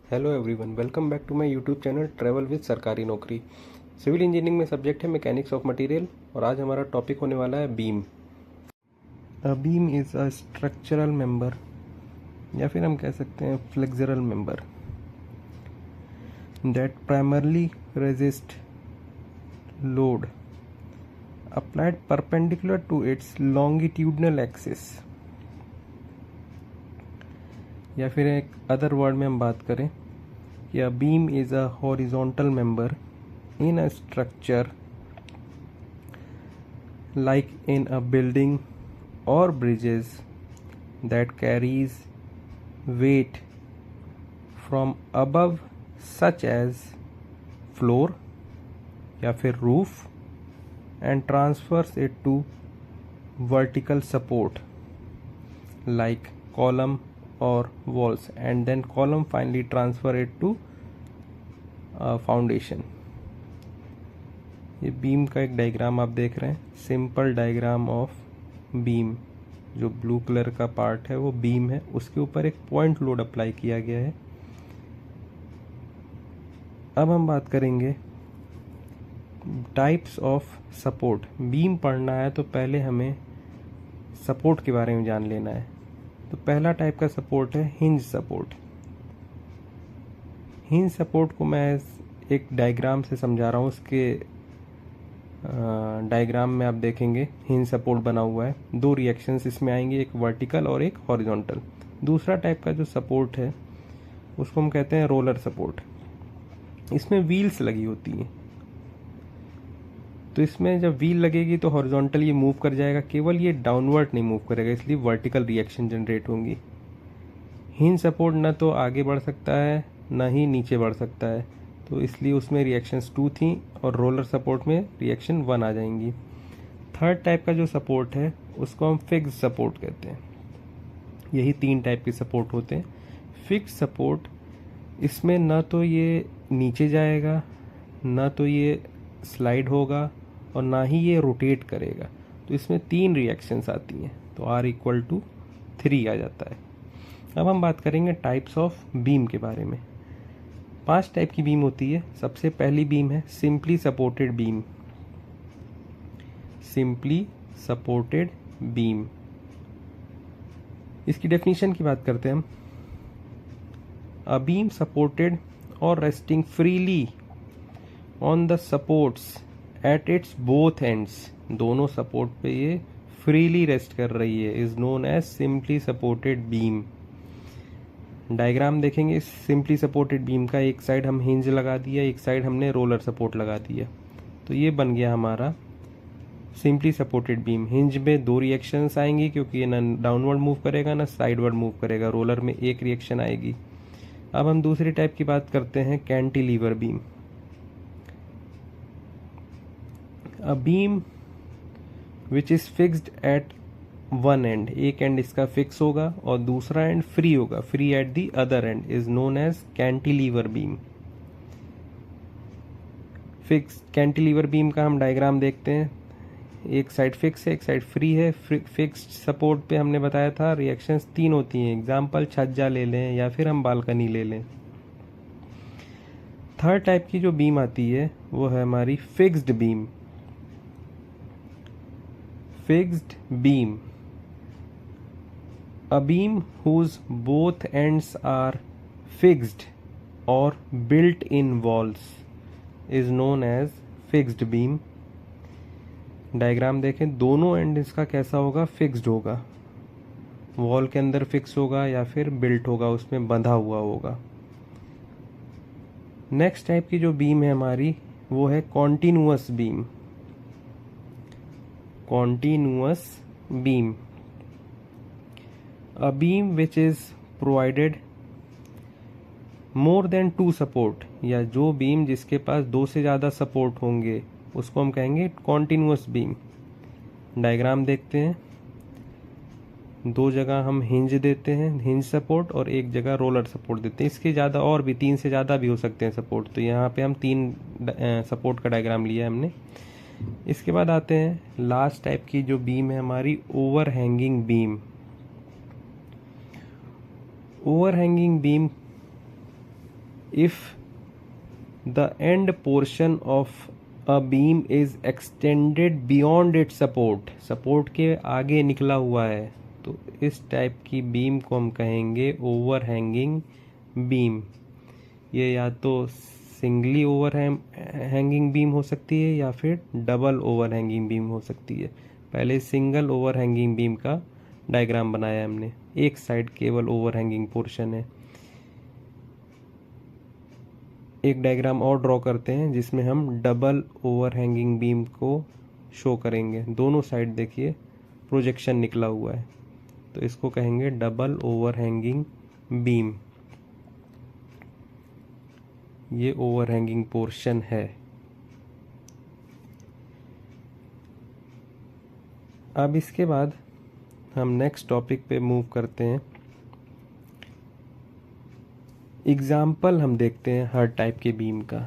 Hello everyone, welcome back to my YouTube channel travel with सरकारी नौकरी। Civil engineering में subject है mechanics of material और आज हमारा टॉपिक होने वाला है beam. A beam is a structural member या फिर हम कह सकते हैं flexural member that primarily resist load applied perpendicular to its longitudinal axis. या फिर एक अदर वर्ड में हम बात करें कि a beam is a horizontal member in a structure like in a building or bridges that carries weight from above such as floor या फिर roof and transfers it to vertical support like column or walls and then column finally transfer it to foundation. ये beam का एक diagram आप देख रहे हैं, simple diagram of beam. जो ब्लू कलर का पार्ट है वो बीम है, उसके ऊपर एक पॉइंट लोड अप्लाई किया गया है। अब हम बात करेंगे टाइप्स ऑफ सपोर्ट। बीम पढ़ना है तो पहले हमें सपोर्ट के बारे में जान लेना है। तो पहला टाइप का सपोर्ट है हिंज सपोर्ट। हिंज सपोर्ट को मैं एक डायग्राम से समझा रहा हूँ। उसके डायग्राम में आप देखेंगे हिंज सपोर्ट बना हुआ है। दो रिएक्शंस इसमें आएंगे, एक वर्टिकल और एक हॉरिजॉन्टल। दूसरा टाइप का जो सपोर्ट है उसको हम कहते हैं रोलर सपोर्ट। इसमें व्हील्स लगी होती हैं, तो इसमें जब व्हील लगेगी तो हॉरिजॉन्टल ये मूव कर जाएगा, केवल ये डाउनवर्ड नहीं मूव करेगा, इसलिए वर्टिकल रिएक्शन जनरेट होंगी। हिंज सपोर्ट ना तो आगे बढ़ सकता है ना ही नीचे बढ़ सकता है, तो इसलिए उसमें रिएक्शंस 2 थी और रोलर सपोर्ट में रिएक्शन 1 आ जाएंगी। थर्ड टाइप का जो सपोर्ट है उसको हम फिक्स्ड सपोर्ट कहते हैं। यही 3 टाइप के सपोर्ट होते हैं। फिक्स्ड सपोर्ट, इसमें ना तो ये नीचे जाएगा, ना तो ये स्लाइड होगा और ना ही ये रोटेट करेगा। तो इसमें 3 रिएक्शंस आती हैं, तो R=3 आ जाता है। अब हम बात करेंगे टाइप्स ऑफ बीम के बारे में। 5 टाइप की बीम होती है। सबसे पहली बीम है simply supported beam. Simply supported beam, इसकी डेफिनेशन की बात करते हैं हम। A beam supported or resting freely on the supports at its both ends, दोनों सपोर्ट पे ये फ्रीली रेस्ट कर रही है, is known as simply supported beam. Diagram देखेंगे सिंपली सपोर्टेड बीम का, एक साइड हम हिंज लगा दिया, एक साइड हमने रोलर सपोर्ट लगा दिया, तो ये बन गया हमारा सिंपली सपोर्टेड बीम। हिंज में 2 रिएक्शंस आएंगी क्योंकि ये ना डाउनवर्ड मूव करेगा ना साइडवर्ड मूव करेगा। रोलर में 1 रिएक्शन आएगी। अब हम दूसरी टाइप की बात करते हैं cantilever beam. A beam which is fixed at one end, एक एंड इसका फिक्स होगा और दूसरा एंड फ्री होगा, free at the other end, is known as cantilever beam. Fix cantilever beam का हम डायग्राम देखते हैं। एक साइड फिक्स है, एक साइड फ्री है। फिक्स्ड सपोर्ट पे हमने बताया था रिएक्शंस 3 होती हैं। एग्जाम्पल छज्जा ले लें या फिर हम बालकनी ले लें। थर्ड टाइप की जो बीम आती है वो है हमारी fixed beam. Fixed beam, a beam whose both ends are fixed or built in walls is known as fixed beam। Diagram देखें, दोनों एंड इसका कैसा होगा, फिक्स्ड होगा, वॉल के अंदर फिक्स होगा या फिर बिल्ट होगा, उसमें बंधा हुआ होगा। नेक्स्ट टाइप की जो बीम है हमारी वो है continuous beam. Continuous beam, a beam which is provided more than 2 support, या जो बीम जिसके पास 2 से ज़्यादा सपोर्ट होंगे उसको हम कहेंगे कॉन्टिन्यूअस बीम। डायग्राम देखते हैं, 2 जगह हम हिंज देते हैं, हिंज सपोर्ट, और 1 जगह रोलर सपोर्ट देते हैं। इसके ज़्यादा और भी 3 से ज़्यादा भी हो सकते हैं सपोर्ट, तो यहाँ पे हम 3 सपोर्ट का डायग्राम लिया है हमने। इसके बाद आते हैं लास्ट टाइप की जो बीम है हमारी over hanging beam. Overhanging beam if the end portion of a beam is extended beyond its support, support के आगे निकला हुआ है, तो इस टाइप की बीम को हम कहेंगे ओवरहैंगिंग बीम। ये या तो सिंगली ओवर हैंगिंग बीम हो सकती है या फिर डबल ओवर हैंगिंग बीम हो सकती है। पहले सिंगल ओवर हैंगिंग बीम का डायग्राम बनाया हमने, एक साइड केवल ओवर हैंगिंग पोर्शन है। एक डायग्राम और ड्रॉ करते हैं जिसमें हम डबल ओवर हैंगिंग बीम को शो करेंगे। दोनों साइड देखिए प्रोजेक्शन निकला हुआ है, तो इसको कहेंगे डबल ओवर हैंगिंग बीम। ये ओवर हैंगिंग पोर्शन है। अब इसके बाद हम नेक्स्ट टॉपिक पे मूव करते हैं। एग्जाम्पल हम देखते हैं हर टाइप के बीम का।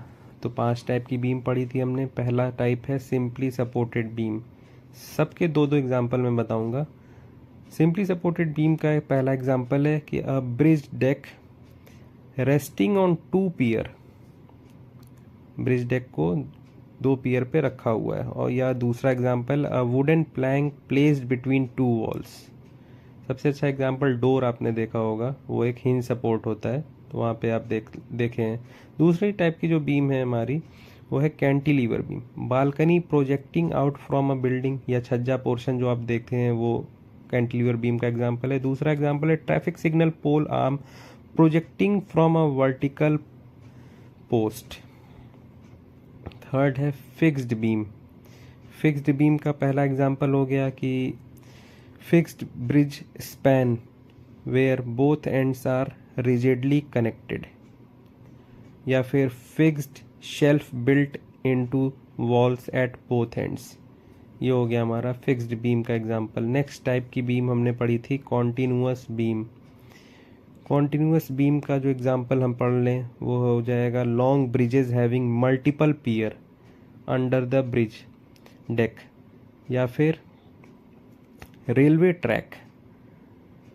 तो 5 टाइप की बीम पढ़ी थी हमने। पहला टाइप है सिंपली सपोर्टेड बीम। सबके दो एग्जाम्पल मैं बताऊंगा। सिंपली सपोर्टेड बीम का पहला एग्जाम्पल है कि a bridge deck resting on 2 pier. Bridge deck को 2 पियर पे रखा हुआ है। और या दूसरा example a wooden plank placed between 2 walls. सबसे अच्छा एग्जाम्पल डोर आपने देखा होगा, वो एक हिंज सपोर्ट होता है, तो वहाँ पे आप देखे हैं। दूसरी टाइप की जो बीम है हमारी वो है cantilever beam. Balcony projecting out from a building या छज्जा पोर्शन जो आप देखते हैं वो कैंटिलीवर बीम का एग्जाम्पल है। दूसरा एग्जाम्पल है traffic signal pole arm projecting from a vertical post. Third है फिक्स्ड बीम। फिक्स्ड बीम का पहला एग्जाम्पल हो गया कि fixed bridge span where both ends are rigidly connected, या फिर fixed shelf built into walls at both ends. ये हो गया हमारा फिक्स्ड बीम का एग्जाम्पल। नेक्स्ट टाइप की बीम हमने पढ़ी थी कॉन्टिन्यूअस बीम। कॉन्टिन्यूअस बीम का जो एग्जाम्पल हम पढ़ लें वो हो जाएगा long bridges having multiple pier under the bridge deck, या फिर railway track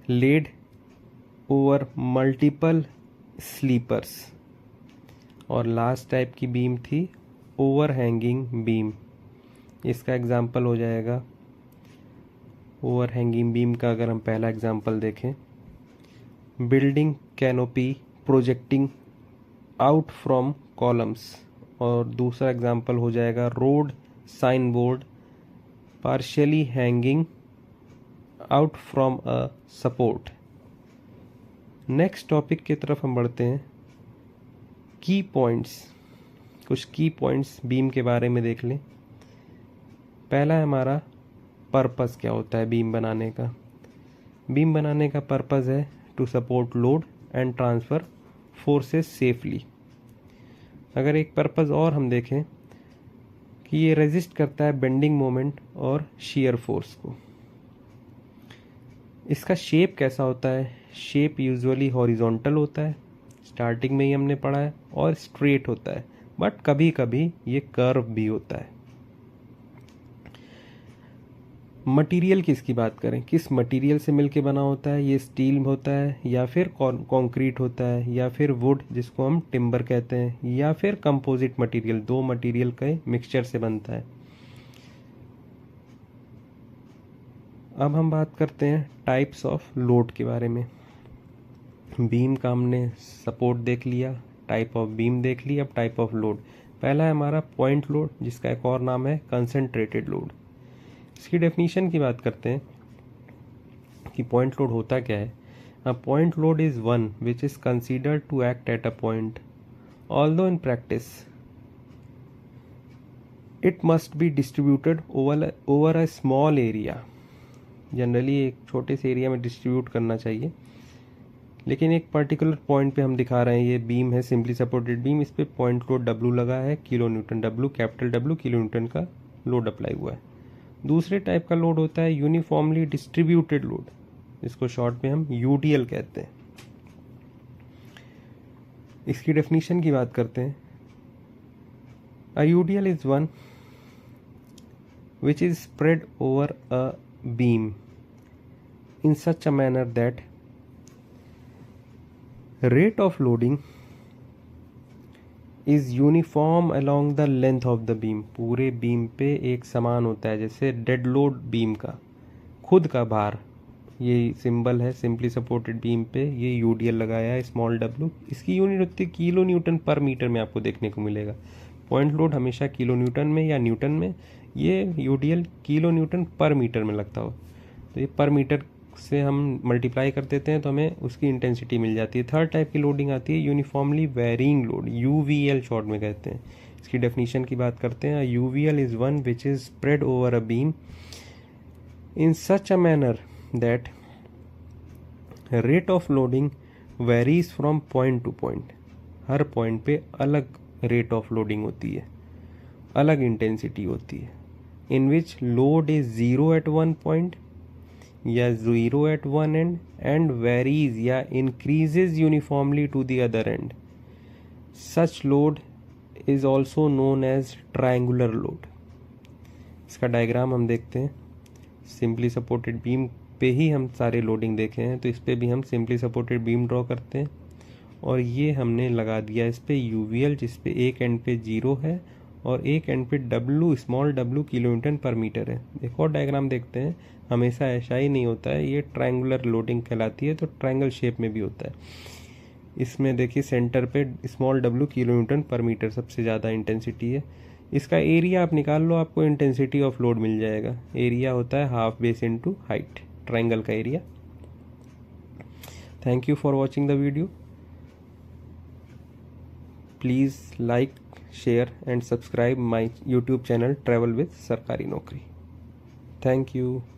laid over multiple sleepers. और लास्ट टाइप की बीम थी ओवर हैंगिंग बीम। इसका एग्जाम्पल हो जाएगा, ओवर हैंगिंग बीम का अगर हम पहला एग्जाम्पल देखें, building canopy projecting out from columns. और दूसरा एग्जाम्पल हो जाएगा road sign board partially hanging out from a support. Next topic की तरफ हम बढ़ते हैं। की पॉइंट्स, कुछ की पॉइंट्स बीम के बारे में देख लें। पहला है हमारा पर्पस, क्या होता है बीम बनाने का। बीम बनाने का पर्पस है to support load and transfer forces safely. अगर एक पर्पस और हम देखें कि ये रेजिस्ट करता है बेंडिंग मोमेंट और शियर फोर्स को। इसका शेप कैसा होता है? शेप यूजुअली हॉरिजॉन्टल होता है, स्टार्टिंग में ही हमने पढ़ा है, और स्ट्रेट होता है, बट कभी कभी ये कर्व भी होता है। मटेरियल की इसकी बात करें, किस मटेरियल से मिलके बना होता है? ये स्टील होता है, या फिर कंक्रीट होता है, या फिर वुड जिसको हम टिम्बर कहते हैं, या फिर कंपोजिट मटेरियल। 2 मटेरियल के मिक्सचर से बनता है। अब हम बात करते हैं टाइप्स ऑफ लोड के बारे में। बीम का हमने सपोर्ट देख लिया, टाइप ऑफ बीम देख ली, अब टाइप ऑफ लोड। पहला है हमारा पॉइंट लोड, जिसका एक और नाम है कंसंट्रेटेड लोड। इसकी डेफिनेशन की बात करते हैं कि पॉइंट लोड होता क्या है। A point load is one which is considered to act at a point, although in practice it must be distributed over a small area. Generally एक छोटे से एरिया में डिस्ट्रीब्यूट करना चाहिए, लेकिन एक पर्टिकुलर पॉइंट पे हम दिखा रहे हैं। ये बीम है सिंपली सपोर्टेड बीम, इस पे पॉइंट लोड W लगा है, kilo Newton. W capital W kilo Newton का लोड अप्लाई हुआ है। दूसरे टाइप का लोड होता है यूनिफॉर्मली डिस्ट्रीब्यूटेड लोड, इसको शॉर्ट में हम UDL कहते हैं। इसकी डेफिनेशन की बात करते हैं। अ UDL is one which is spread over a beam in such a manner that rate of loading is uniform along the length of the beam, पूरे बीम पे एक समान होता है। जैसे डेड लोड बीम का खुद का भार, ये सिंबल है सिंपली सपोर्टेड बीम पे, ये यूडीएल लगाया है स्मॉल डब्ल्यू, इसकी यूनिट होती है किलो न्यूटन पर मीटर में आपको देखने को मिलेगा। पॉइंट लोड हमेशा किलो न्यूटन में या न्यूटन में, ये यूडीएल किलो न्यूटन पर मीटर में लगता हो, तो ये पर मीटर से हम मल्टीप्लाई कर देते हैं तो हमें उसकी इंटेंसिटी मिल जाती है। थर्ड टाइप की लोडिंग आती है uniformly varying load, UVL short में कहते हैं। इसकी डेफिनेशन की बात करते हैं, UVL is one which is spread over a beam in such a manner that rate of loading varies from point to point. हर पॉइंट पे अलग रेट ऑफ लोडिंग होती है, अलग इंटेंसिटी होती है। In which load is zero at one point या zero at one end and varies या increases uniformly to the other end. Such load is also known as triangular load. इसका diagram हम देखते हैं। सिंपली सपोर्टेड बीम पे ही हम सारे loading देखे हैं, तो इस पे भी हम सिंपली सपोर्टेड बीम ड्रॉ करते हैं और ये हमने लगा दिया इस पे यूवीएल, जिस पे एक एंड पे 0 है और एक एंड पे W small W kilo Newton पर मीटर है। एक और डायग्राम देखते हैं, हमेशा ऐसा ही नहीं होता है, ये ट्रायंगुलर लोडिंग कहलाती है, तो ट्रायंगल शेप में भी होता है। इसमें देखिए सेंटर पे स्मॉल डब्ल्यू किलो न्यूटन पर मीटर सबसे ज़्यादा इंटेंसिटी है। इसका एरिया आप निकाल लो, आपको इंटेंसिटी ऑफ लोड मिल जाएगा। एरिया होता है half base into height, triangle का area. Thank you for watching the video. Please like, share and subscribe my YouTube channel travel with सरकारी नौकरी। Thank you.